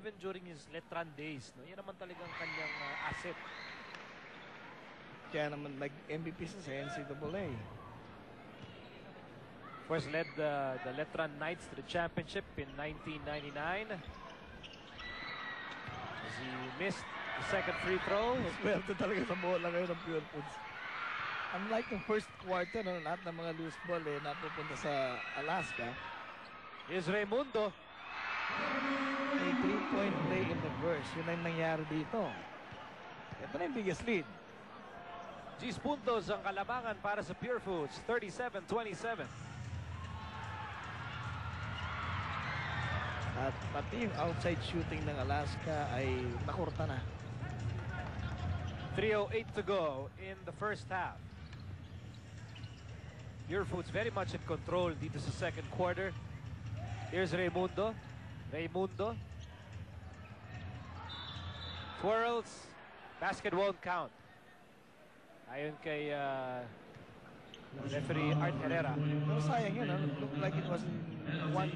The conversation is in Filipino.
even during his Letran days, no? Yan naman talagang kanyang asset. Kaya naman nag-MVP sa NCAA. First led the Letran Knights to the championship in 1999. As he missed the second free throw. Swerte talaga sa bola ngayon ng Pure Foods. Unlike the first quarter, lahat ng mga loose ball napupunta sa Alaska. Here's Raimundo. May 3-point play in reverse. Yun ang nangyari dito. Ito na yung biggest lead. 10 puntos ang kalamangan para sa Pure Foods. 37-27. At pati yung outside shooting ng Alaska ay nakurta na. 3:08 to go in the first half. Pure Foods very much in control dito sa second quarter. Here's Raimundo. Raimundo. Twirls. Basket won't count. Ayon kay referee Art Herrera. Pero sayang yun, looked like it was one